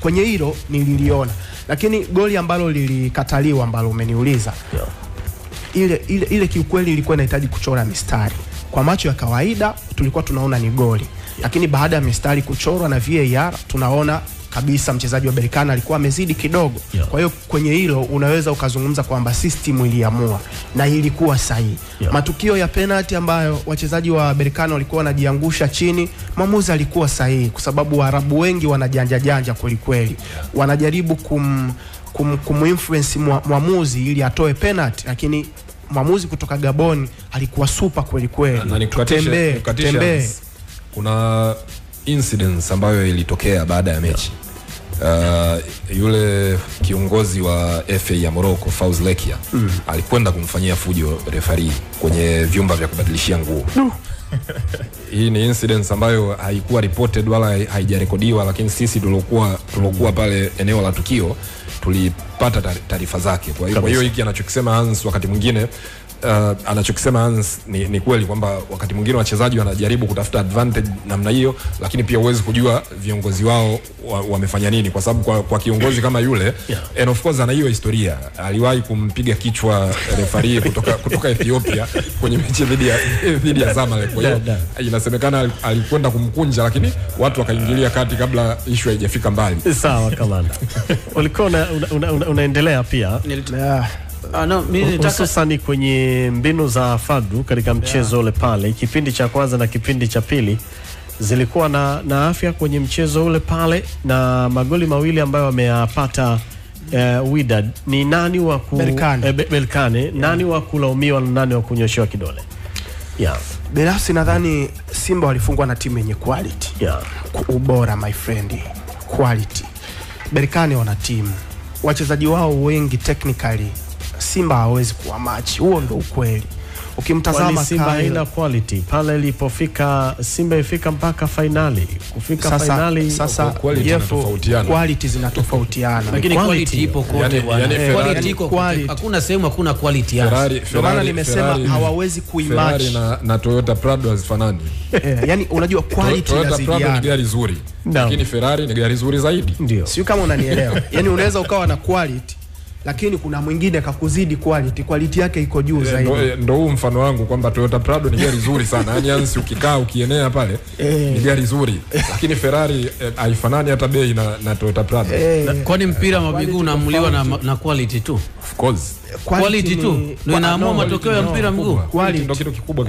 Kwenye hilo nililiona, lakini goli ambalo lilikataliwa ambalo umeniuliza, ile kiukweli ilikuwa inahitaji kuchora mistari. Kwa macho ya kawaida tulikuwa tunaona ni goli, lakini baada ya mistari kuchorwa na VAR tunaona kabisa mchezaji wa Berkane alikuwa amezidi kidogo. Kwa hiyo kwenye hilo unaweza ukazungumza kwamba system iliamua na ilikuwa sahihi. Matukio ya penalty ambayo wachezaji wa Berkane walikuwa wanajiangusha chini, mwamuzi alikuwa sahihi kwa sababu Waarabu wengi wanajanja kweli kweli. Wanajaribu kuminfluence mwamuzi ili atoe penalty, lakini mwamuzi kutoka Gabon alikuwa super kweli kweli. Tembee. Kuna incidents ambayo ilitokea baada ya mechi. Yule kiongozi wa FA ya Morocco, Fawz Lekia, alikwenda kumfanyia fujo referee kwenye vyumba vya kubadilishia nguo. Hii ni incidents ambayo haikuwa reported wala haijarekodiwa, lakini sisi tulokuwa pale eneo la tukio tulipata taarifa zake. Kwa hiyo hiki anachokisema Hans wakati mwingine anachokisema Hans ni kweli kwamba wakati mwingine wachezaji wanajaribu kutafuta advantage namna hiyo, lakini pia huwezi kujua viongozi wao wamefanya nini, kwa sababu kwa kiongozi kama yule and of course ana hiyo historia, aliwahi kumpiga kichwa referee kutoka Ethiopia kwenye mechi dhidi ya Zamalek. Kwa hiyo inasemekana alikwenda kumkunja, lakini watu wakaingilia kati kabla issue haijafika mbali. Sawa kamanda. Ulikuwa unaendelea pia hususani kwenye mbinu za Fadlu katika mchezo ule pale. Kipindi cha kwanza na kipindi cha pili zilikuwa na afya kwenye mchezo ule pale, na magoli mawili ambayo wameyapata Wydad. Ni nani wa Berkane, nani wa kulaumiwa na nani wa kunyoshewa kidole? Binafsi nadhani Simba walifungwa na timu yenye quality. Ubora my friend, quality. Berkane wana timu, wachezaji wao wengi technically Simba hawezi kuwa match. Huo ndio ukweli. Ukimtazama Simba haina quality. Pale ilipofika Simba ifika mpaka finali. Kufika finali sasa quality zinatofautiana. Lakini quality ipo kote bwana. Quality iko kote. Hakuna sehemu hakuna quality yake. Ndio maana nimesema hawawezi kuimatch. Na Toyota Prado hazifanani. Yani unajua quality Toyota Prado ni gari zuri. Lakini Ferrari ni gari zuri zaidi. Ndio. Sio kama unanielewa. Yani unaweza ukawa na quality lakini kuna mwingine kakuzidi quality yake iko juu zaidi. Ndio huu mfano wangu kwamba Toyota Prado ni gari zuri sana. Yaani Hansi ukikaa ukienea pale ni gari zuri, lakini Ferrari haifanani hata bei na Toyota Prado. Kwani mpira wa miguu unaamuliwa na quality tu? Of course. Quality tu ndio inaamua matokeo ya mpira miguu. Quality ndio kitu kikubwa.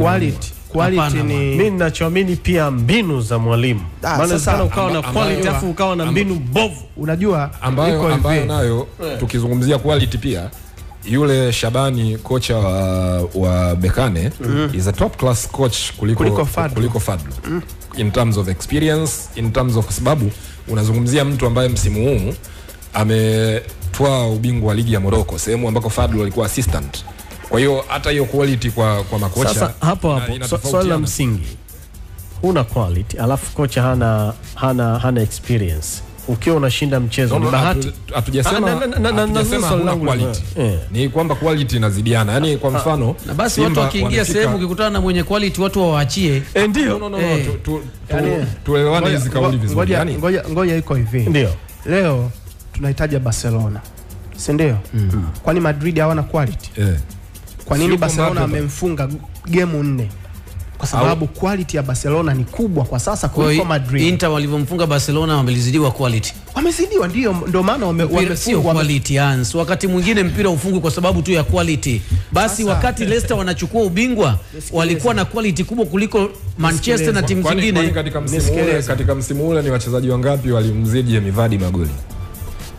Quality ni mimi ninachoamini pia mbinu za mwalimu. Maana sana ukawa na quality afu ukawa na mbinu bovu, unajua ambayo nayo tukizungumzia quality pia, yule Shabani kocha wa Berkane is a top class coach kuliko Fadlu. In terms of experience, in terms of, sababu unazungumzia mtu ambaye msimu huu ametwaa ubingwa wa ligi ya Morocco, sehemu ambako Fadlu alikuwa assistant. Kwa hiyo hata hiyo quality kwa makocha. Sasa hapo swali la msingi, huna quality alafu kocha hana experience, ukiwa unashinda mchezo ni bahati. Hatujasema huna quality. Ni kwamba quality inazidiana. Yani kwa mfano na basi watu wakiingia sehemu ukikutana na mwenye quality watu waachie. Ndio. Tuelewane hizi kauli vizuri. Ngoja iko hivi. Ndio. Leo tunahitaji Barcelona, si ndio? Kwani Madrid hawana quality? Kwa nini Barcelona amemfunga game 4? Kwa sababu quality ya Barcelona ni kubwa kwa sasa kuliko Madrid. Inter walivyomfunga Barcelona wamelizidiwa quality. Wamezidiwa ndio maana wamefungwa quality Hans. Wakati mwingine mpira ufungwe kwa sababu tu ya quality. Basi wakati Leicester wanachukua ubingwa walikuwa na quality kubwa kuliko Manchester na timu zingine. Katika msimu ule ni wachezaji wangapi walimzidi Vardy magoli?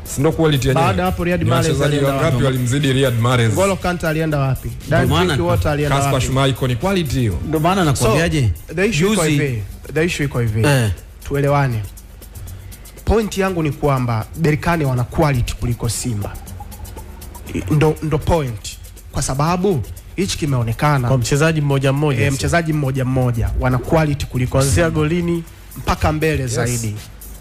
Sindo quality yenyewe. Baada hapo Riyad Mahrez wangapi walimzidi Riyad Mahrez? N'Golo Kante alienda wapi? Dan Wote alienda wapi? Kasper Schmeichel ni quality hiyo. Ndio maana nakwambiaje? The issue iko hivi. Tuelewane. Point yangu ni kwamba Berkane wana quality kuliko Simba. Ndo point. Kwa sababu hichi kimeonekana kwa mchezaji mmoja wana quality kuliko kuanzia golini mpaka mbele zaidi.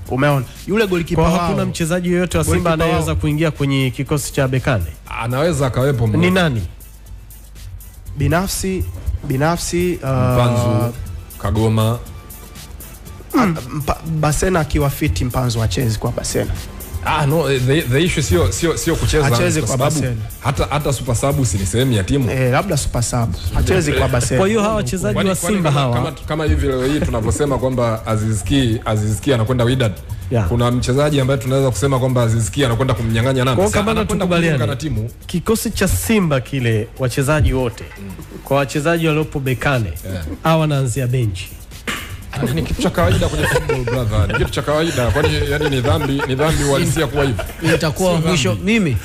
Umeona yule golikipa wao, hakuna mchezaji yoyote wa Simba anayeweza kuingia kwenye kikosi cha Berkane. Anaweza akawepo ni nani? Binafsi Mpanzu, Kagoma. Basena akiwa fiti Mpanzu hachezi kwa Basena. No, the issue sio kucheza hachezi kwa sababu Basena. Hata super sub si ni sehemu ya timu. Labda super sub. Hachezi kwa Basena. Kwa hiyo hawa wachezaji wa Simba hawa kama hivi leo hii tunavyosema kwamba Aziz Ki anakwenda Wydad. Yeah. Kuna mchezaji ambaye tunaweza kusema kwamba Aziz Ki anakwenda kumnyang'anya namba. Kwa kama tukubaliane na timu. Kikosi cha Simba kile wachezaji wote kwa wachezaji waliopo bekane hawa wanaanzia benchi. Ni kitu cha kawaida kwenye football brother. Ni kitu cha kawaida. Kwani yani ni dhambi uhalisia kuwa hivi. Itakuwa mwisho mimi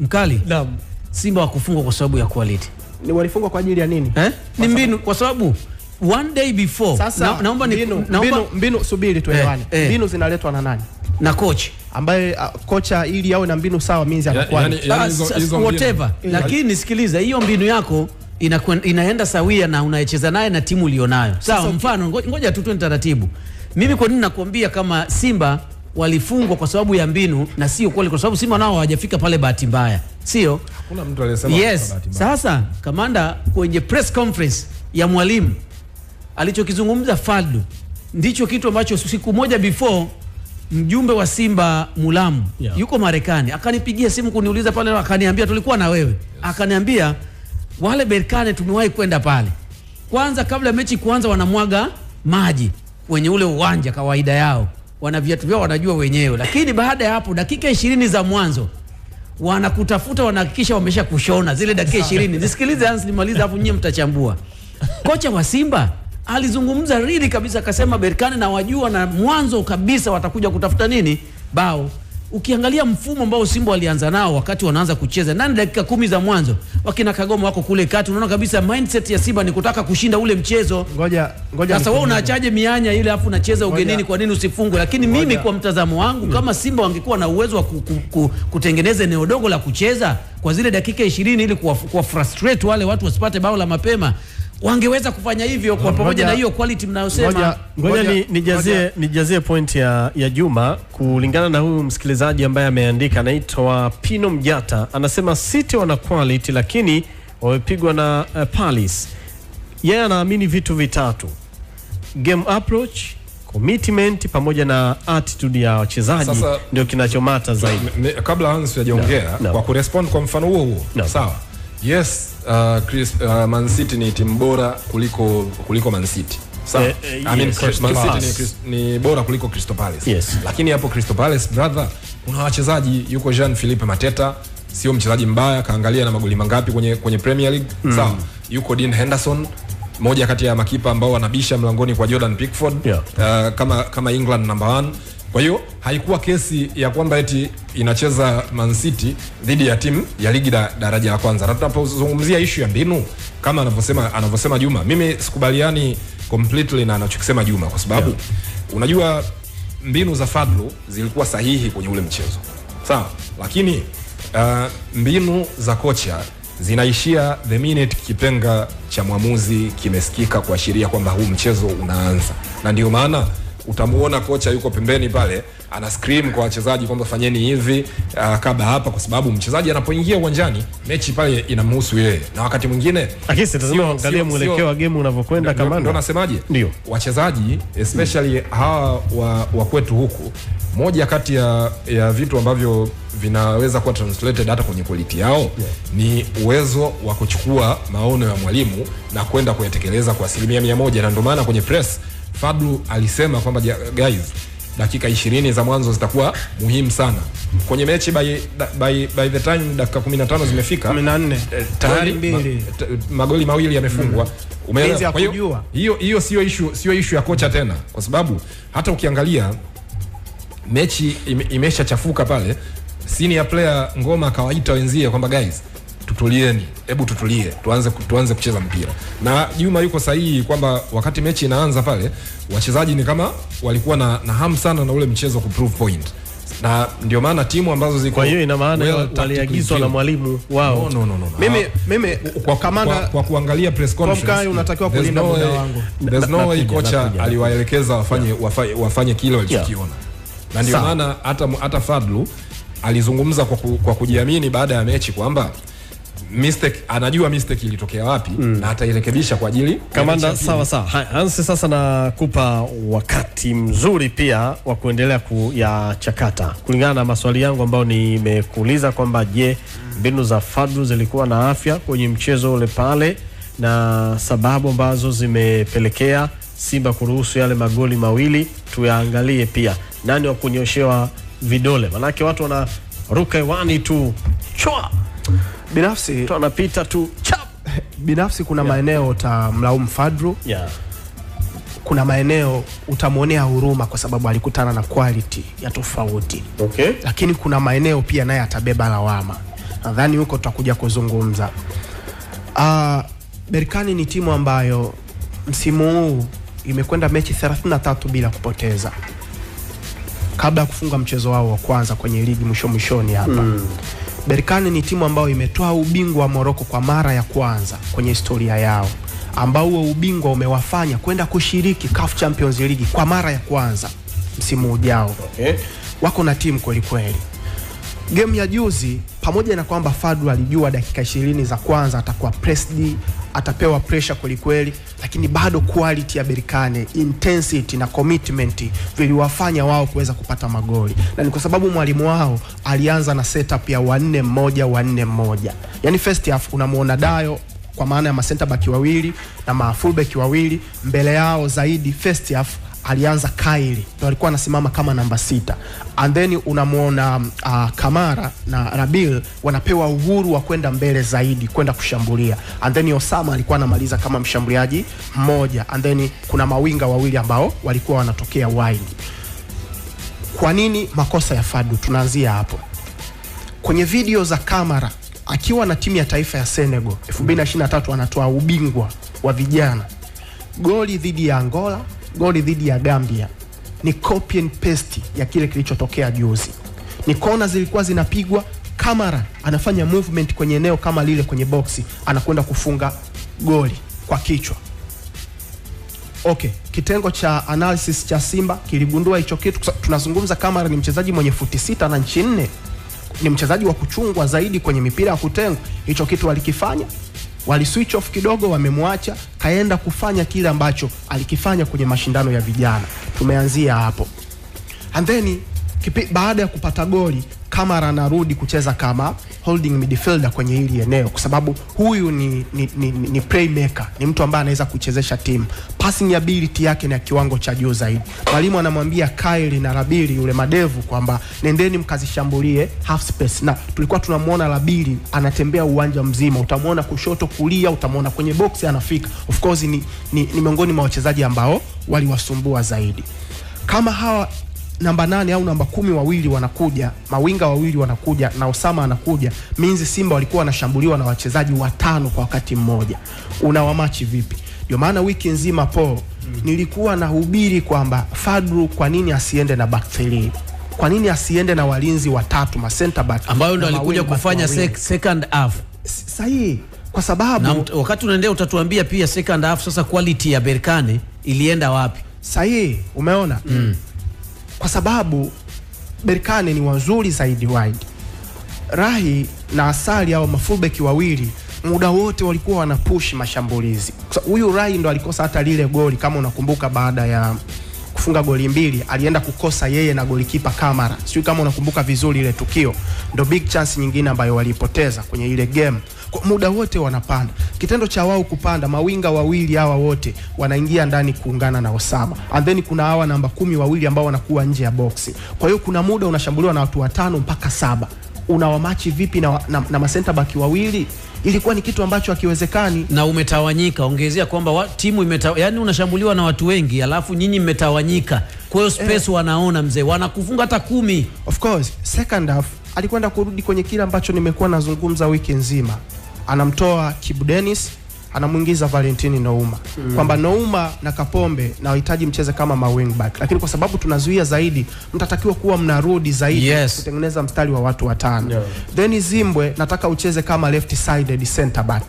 mkali. Naam. Simba wakufungwa kwa sababu ya quality. Ni walifungwa kwa ajili ya nini? Ni mbinu kwa sababu one day before naomba mbinu subiri tuelewane. Mbinu zinaletwa na nani? Na coach ambaye kocha ili awe na mbinu sawa means anakuwa whatever. Lakini sikiliza, hiyo mbinu yako inaenda sawia na unayecheza naye na timu ulionayo. Sawa, mfano ngoja tu twende taratibu. Mimi kwa nini nakwambia kama Simba walifungwa kwa sababu ya mbinu na sio kweli, kwa sababu Simba nao hawajafika pale bahati mbaya. Sio? Hakuna mtu aliyesema bahati mbaya. Sasa kamanda kwenye press conference ya mwalimu alichokizungumza Fadlu ndicho kitu ambacho siku moja before mjumbe wa Simba Mulamu yuko Marekani akanipigia simu kuniuliza pale, akaniambia tulikuwa na wewe. Akaniambia wale Berkane tumewahi kwenda pale. Kwanza kabla mechi kuanza wanamwaga maji kwenye ule uwanja kawaida yao. Wana viatu vyao wanajua wenyewe. Lakini baada ya hapo dakika 20 za mwanzo wanakutafuta, wanahakikisha wamesha kushona zile dakika 20. Nisikilize Hans nimalize hapo nyinyi mtachambua. Kocha wa Simba alizungumza really kabisa, akasema Berkane na wajua na mwanzo kabisa watakuja kutafuta nini? Bao. Ukiangalia mfumo ambao Simba walianza nao wakati wanaanza kucheza ndani dakika 10 za mwanzo, wakina Kagoma wako kule kati, unaona kabisa mindset ya Simba ni kutaka kushinda ule mchezo. Ngoja sasa wewe unaachaje mianya ile afu unacheza ugenini, kwa nini usifungwe? Lakini mimi kwa mtazamo wangu kama Simba wangekuwa na uwezo wa kutengeneza eneo dogo la kucheza kwa zile dakika 20 ili kuwa frustrate wale watu wasipate bao la mapema, wangeweza kufanya hivyo kwa pamoja na hiyo quality mnayosema. Ngoja nijazie point ya Juma kulingana na huyu msikilizaji ambaye ameandika, anaitwa Pino Mjata, anasema City wana quality lakini wamepigwa na Palace. Yeye anaamini vitu vitatu: game approach, commitment pamoja na attitude ya wachezaji ndio kinachomata zaidi. Kabla Hans hajaongea kwa kurespond kwa mfano huo sawa. Yes, Man City ni timu bora kuliko Man City. Sawa. Man City ni bora kuliko Crystal Palace. Yes. Lakini hapo Crystal Palace brother, kuna wachezaji, yuko Jean-Philippe Mateta, sio mchezaji mbaya, kaangalia na magoli mangapi kwenye Premier League. Sawa. Yuko Dean Henderson, moja kati ya makipa ambao wanabisha mlangoni kwa Jordan Pickford, kama England number 1. Kwa hiyo haikuwa kesi ya kwamba eti inacheza Man City dhidi ya timu ya ligi daraja la kwanza. Na tunapozungumzia issue ya mbinu kama anavyosema Juma, mimi sikubaliani completely na anachokisema Juma, kwa sababu unajua mbinu za Fadlu zilikuwa sahihi kwenye ule mchezo. Sawa? Lakini mbinu za kocha zinaishia the minute kipenga cha mwamuzi kimesikika kuashiria kwamba huu mchezo unaanza. Na ndio maana utamuona kocha yuko pembeni pale ana scream kwa wachezaji kwamba fanyeni hivi kabla hapa, kwa sababu mchezaji anapoingia uwanjani mechi pale inamhusu yeye. Na wakati mwingine akisi tazama angalia mwelekeo wa game unavyokwenda kama ndio nasemaje, ndio wachezaji especially hawa wa kwetu huku, moja kati ya vitu ambavyo vinaweza kuwa translated hata kwenye quality yao ni uwezo wa kuchukua maono ya mwalimu na kwenda kuyatekeleza kwa 100%. Na ndio maana kwenye press Fadlu alisema kwamba guys, dakika 20 za mwanzo zitakuwa muhimu sana kwenye mechi. By the time dakika 15 zimefika 14 tayari magoli mawili yamefungwa. Umeelewa? Kwa hiyo sio issue ya kocha tena, kwa sababu hata ukiangalia mechi imeshachafuka pale. Senior player Ngoma akawaita wenzie kwamba guys, tutulieni, hebu tutulie, tuanze kucheza mpira. Na Juma yuko sahihi kwamba wakati mechi inaanza pale wachezaji ni kama walikuwa na hamu sana na ule mchezo ku prove point. Na ndio maana timu ambazo ziko, kwa hiyo ina maana waliagizwa na mwalimu wao. No. Mimi kwa kamanda kwa kuangalia press conference unatakiwa kulinda muda wangu. There's no way kocha aliwaelekeza wafanye kile walichokiona. Na ndio maana hata Fadlu alizungumza kwa kujiamini baada ya mechi kwamba mistake, anajua mistake ilitokea wapi na atairekebisha kwa ajili Kamanda. Sawa sawa. Hansi, sasa nakupa wakati mzuri pia wa kuendelea kuyachakata kulingana na maswali yangu ambayo nimekuuliza kwamba je, mbinu za Fadlu zilikuwa na afya kwenye mchezo ule pale, na sababu ambazo zimepelekea Simba kuruhusu yale magoli mawili tuyaangalie pia. Nani wa kunyoshewa vidole? Manake watu wana ruka hewani tu chwa, Binafsi tunapita tu chap. Binafsi kuna maeneo utamlaumu Fadlu. Kuna maeneo utamuonea huruma kwa sababu alikutana na quality ya tofauti. Okay. Lakini kuna maeneo pia naye atabeba lawama. Nadhani huko tutakuja kuzungumza. Berkane ni timu ambayo msimu huu imekwenda mechi 33 bila kupoteza kabla ya kufunga mchezo wao wa kwanza kwenye ligi mwishoni hapa. Berkane ni timu ambayo imetoa ubingwa wa Morocco kwa mara ya kwanza kwenye historia yao, ambao huo ubingwa umewafanya kwenda kushiriki CAF Champions League kwa mara ya kwanza msimu ujao. Wako na timu kweli kweli. Game ya juzi, pamoja na kwamba Fadlu alijua dakika 20 za kwanza atakuwa pressed, atapewa pressure kweli kweli, lakini bado quality ya Berkane, intensity na commitment viliwafanya wao kuweza kupata magoli. Na ni kwa sababu mwalimu wao alianza na setup ya 4-1-4-1. Yaani first half unamuona Dayo kwa maana ya center back wawili na full back wawili, mbele yao zaidi first half alianza Kaili, ndio alikuwa anasimama kama namba 6. And then unamuona Kamara na Rabil wanapewa uhuru wa kwenda mbele zaidi, kwenda kushambulia. And then Osama alikuwa anamaliza kama mshambuliaji mmoja. And then kuna mawinga wawili ambao walikuwa wanatokea wide. Kwa nini makosa ya Fadlu? Tunaanzia hapo. Kwenye video za Kamara akiwa na timu ya taifa ya Senegal 2023 anatoa ubingwa wa vijana. Goli dhidi ya Angola, goli dhidi ya Gambia ni copy and paste ya kile kilichotokea juzi. Ni kona zilikuwa zinapigwa, Kamara anafanya movement kwenye eneo kama lile kwenye boxi, anakwenda kufunga goli kwa kichwa. Okay, kitengo cha analysis cha Simba kiligundua hicho kitu. Tunazungumza Kamara ni mchezaji mwenye futi 6 na inchi 4. Ni mchezaji wa kuchungwa zaidi kwenye mipira ya kutengwa. Hicho kitu walikifanya. Wali switch off kidogo, wamemwacha kaenda kufanya kile ambacho alikifanya kwenye mashindano ya vijana. Tumeanzia hapo. And then baada ya kupata goli, Kamara anarudi kucheza kama holding midfielder kwenye hili eneo, kwa sababu huyu ni playmaker, ni mtu ambaye anaweza kuchezesha timu. Passing ability yake ni ya kiwango cha juu zaidi. Mwalimu anamwambia Kaili na Rabili yule madevu kwamba nendeni mkazishambulie half space, na tulikuwa tunamuona Rabili anatembea uwanja mzima, utamuona kushoto kulia, utamuona kwenye box anafika. Of course ni miongoni mwa wachezaji ambao waliwasumbua zaidi. Kama hawa namba 8 au namba 10 wawili wanakuja, mawinga wawili wanakuja na Osama anakuja, means Simba walikuwa wanashambuliwa na wachezaji 5 kwa wakati mmoja. Unawamachi vipi? Ndio maana wiki nzima nilikuwa nahubiri kwamba Fadlu kwa nini asiende na back 3? Kwa nini asiende na walinzi 3 ma center back ambayo ndio alikuja kufanya second half? Sahihi, kwa sababu na wakati unaendelea utatuambia pia second half sasa quality ya Berkane ilienda wapi? Sahihi, umeona? Kwa sababu Berkane ni wazuri zaidi wide. Rahi na Asali au mafullback wawili muda wote walikuwa wanapush mashambulizi. Huyu Rahi ndo alikosa hata lile goli, kama unakumbuka, baada ya kufunga goli 2 alienda kukosa yeye na golikipa Kamara. Sio kama unakumbuka vizuri ile tukio. Ndo big chance nyingine ambayo walipoteza kwenye ile game. Kwa muda wote wanapanda. Kitendo cha wao kupanda, mawinga wawili hawa wote wanaingia ndani kuungana na Osama. And then kuna hawa namba 10 wawili ambao wanakuwa nje ya boxi. Kwa hiyo kuna muda unashambuliwa na watu 5 mpaka 7. Unawamachi vipi na masenta baki wawili? Ilikuwa ni kitu ambacho hakiwezekani. Na umetawanyika, ongezea kwamba timu yani unashambuliwa na watu wengi, alafu nyinyi mmetawanyika. Kwa hiyo space wanaona mzee, wanakufunga hata 10. Of course, second half alikwenda kurudi kwenye kile ambacho nimekuwa nazungumza wiki nzima. Anamtoa Kibu Dennis, anamuingiza Valentini Nouma. Kwamba Nouma na Kapombe na wahitaji mcheze kama ma wing back, lakini kwa sababu tunazuia zaidi, mtatakiwa kuwa mnarudi zaidi kutengeneza mstari wa watu 5. Then Zimbwe nataka ucheze kama left sided center back.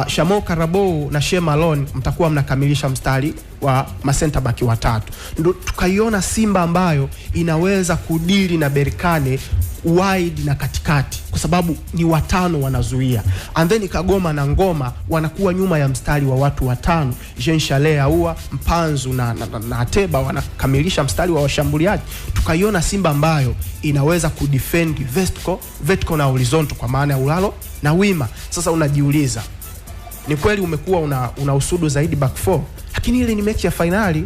Shamo Karabou na Shea Malone mtakuwa mnakamilisha mstari wa center back 3. Ndio tukaiona Simba ambayo inaweza kudili na Berkane wide na katikati, kwa sababu ni watano wanazuia, and then Kagoma na Ngoma wanakuwa nyuma ya mstari wa watu watano. Jean Charles Ahoua, Mpanzu na Ateba wanakamilisha mstari wa washambuliaji. Tukaiona Simba ambayo inaweza kudefend vertical na horizontal, kwa maana ya ulalo na wima. Sasa unajiuliza, ni kweli umekuwa una usudu zaidi back four, lakini ile ni mechi ya finali,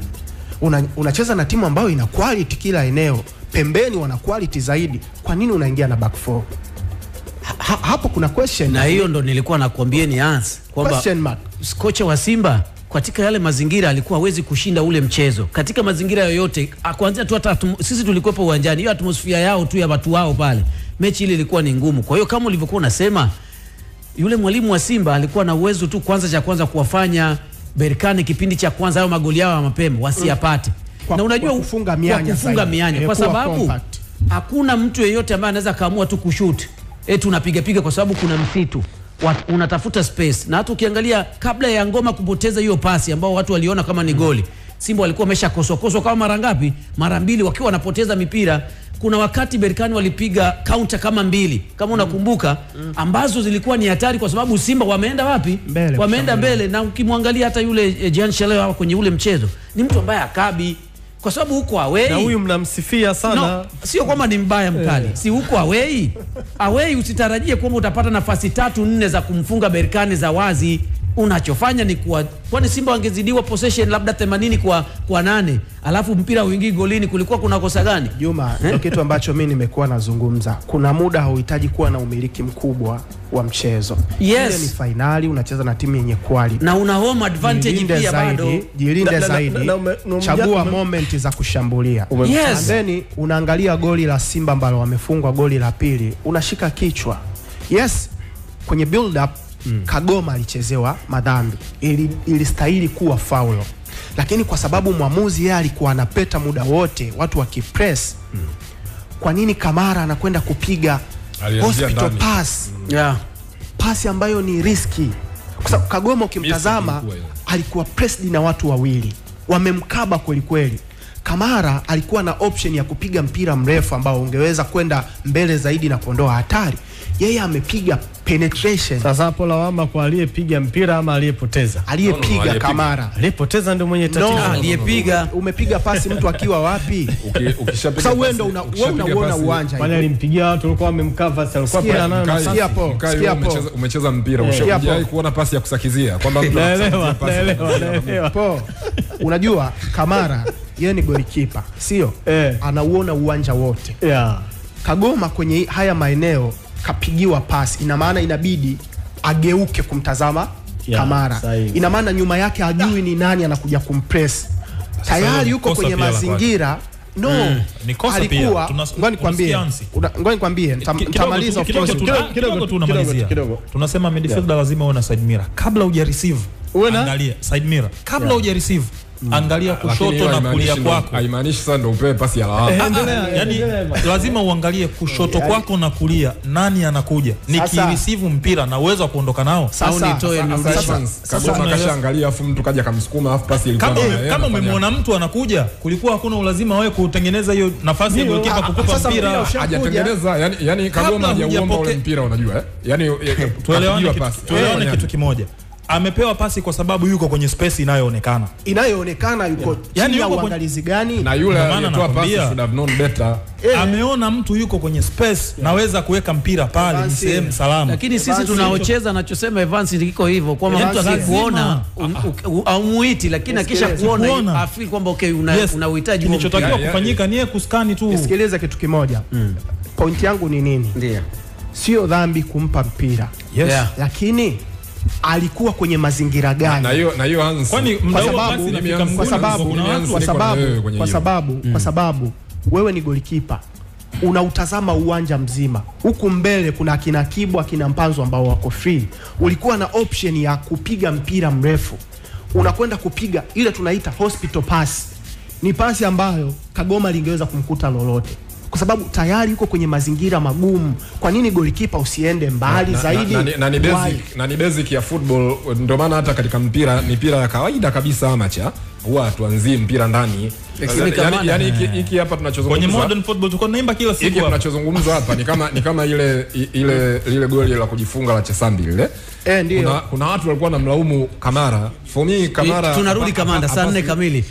unacheza na timu ambayo ina quality kila eneo, pembeni wana quality zaidi, kwa nini unaingia na back four? Hapo kuna question, na hiyo ndo nilikuwa nakwambia ni answer kwamba kocha wa Simba katika yale mazingira alikuwa hawezi kushinda ule mchezo katika mazingira yoyote, kuanzia tu hata sisi tulikuwepo uwanjani, hiyo atmosphere yao tu ya watu wao pale, mechi ile ilikuwa ni ngumu. Kwa hiyo kama ulivyokuwa unasema, yule mwalimu wa Simba alikuwa na uwezo tu cha kwanza kuwafanya Berkane kipindi cha kwanza hayo magoli yao mapema wasiyapate, na unajua kufunga mianya kwa sababu hakuna mtu yeyote ambaye anaweza kaamua tu kushoot unapiga kwa sababu kuna msitu, unatafuta space. Na hata ukiangalia kabla ya Ngoma kupoteza hiyo pasi ambao watu waliona kama ni goli, Simba walikuwa wameshakoswa kama mara ngapi? Mara mbili wakiwa wanapoteza mipira. Kuna wakati Berkane walipiga counter kama mbili, kama unakumbuka, ambazo zilikuwa ni hatari kwa sababu Simba wameenda wapi? Wameenda mbele. Na ukimwangalia hata yule Jean Charles kwenye ule mchezo ni mtu ambaye akabi, kwa sababu huko away. Na huyu mnamsifia sana. No, sio kwamba ni mbaya mkali. Si huko away. Away usitarajie kwamba utapata nafasi 3-4 za kumfunga Berkane za wazi. Unachofanya ni kwani Simba wangezidiwa possession labda 80 kwa 8, alafu mpira uingii golini, kulikuwa kuna kosa gani? Juma, ndio kitu ambacho mimi nimekuwa nazungumza. Kuna muda hauhitaji kuwa na umiliki mkubwa wa mchezo. Yes. Ni finali, unacheza na timu yenye quality. Na una home advantage pia bado. Jilinde zaidi. Chagua moment za kushambulia. Yes. And then unaangalia goli la Simba ambalo wamefungwa goli la pili, unashika kichwa. Yes, kwenye build up Kagoma alichezewa madhambi, ilistahili kuwa faulo, lakini kwa sababu mwamuzi yeye alikuwa anapeta muda wote watu wakipress, kwa nini Kamara anakwenda kupiga hospital pass? Pasi ambayo ni riski, kwa sababu Kagoma ukimtazama alikuwa pressed na watu wawili, wamemkaba kweli kweli. Kamara alikuwa na option ya kupiga mpira mrefu ambao ungeweza kwenda mbele zaidi na kuondoa hatari. Yeye amepiga penetration. Sasa hapo lawama kwa aliyepiga mpira ama aliyepoteza? Aliyepiga Kamara. Aliyepoteza ndio mwenye tatizo. Aliyepiga. Umepiga pasi mtu akiwa wapi? Ukishapiga sasa wewe ndio unaona uwanja. Wale alimpigia watu walikuwa wamemcover, alikuwa pia nayo nafasi. Sikia hapo. Umecheza mpira, ushawahi kuona pasi ya kusakizia kwamba mtu naelewa. Po. Unajua Kamara yeye ni goalkeeper, sio? Anauona uwanja wote. Kagoma kwenye haya maeneo kapigiwa pasi, ina maana inabidi ageuke kumtazama Kamara. Ina maana nyuma yake hajui ni nani anakuja kumpress. Tayari yuko kwenye mazingira. Alikuwa ngoja nikwambie nitamaliza of course kidogo tunamalizia. Tunasema midfielder lazima uwe na side mirror kabla huja receive. Angalia side mirror kabla huja receive. Angalia kushoto na kulia kwako. Haimaanishi sasa ndio upewe pasi ya lawama. Yaani lazima uangalie kushoto kwako na kulia nani anakuja. Nikireceive mpira na uwezo wa kuondoka nao. Sasa nitoe Kagoma kashaangalia afu mtu kaja kamsukuma afu pasi ilikuwa kama umemwona mtu anakuja, kulikuwa hakuna ulazima wewe kutengeneza hiyo nafasi ya goalkeeper kukupa mpira. Hajatengeneza, yani Kagoma hajauomba ule mpira, unajua yani tuelewane kitu kimoja. Amepewa pasi kwa sababu yuko kwenye space inayoonekana yuko chini ya uangalizi gani? Na yule aliyetoa pasi should have known better. Ameona mtu yuko kwenye space, naweza kuweka mpira pale, ni sehemu salama. Lakini sisi tunaocheza, anachosema Evans ndiko hivyo, kwamba mtu akikuona aumuiti, lakini akisha kuona afili kwamba okay una uhitaji. Kilichotakiwa kufanyika ni kuskani tu. Nisikilize kitu kimoja. Point yangu ni nini? Ndio. Sio dhambi kumpa mpira. Lakini alikuwa kwenye mazingira gani? Na hiyo Hans, kwa sababu wewe ni golikipa, unautazama uwanja mzima. Huku mbele kuna akina Kibwa, akina Mpanzo ambao wako free. Ulikuwa na option ya kupiga mpira mrefu, unakwenda kupiga ile tunaita hospital pass. Ni pasi ambayo Kagoma lingeweza kumkuta lolote, kwa sababu tayari yuko kwenye mazingira magumu. Kwa nini goalkeeper usiende mbali zaidi? Na ni basic ya football. Ndio maana hata katika mipira ya kawaida kabisa amateur, huwa hatuanzii mpira ndani. Yani hiki hapa tunachozungumza kwenye modern football tuko naimba kila siku hapa. Tunachozungumza hapa ni kama ile goli la kujifunga la Chesambi lile. Ndio. Kuna watu walikuwa wanamlaumu Kamara. For me Kamara tunarudi Kamanda saa 4 kamili.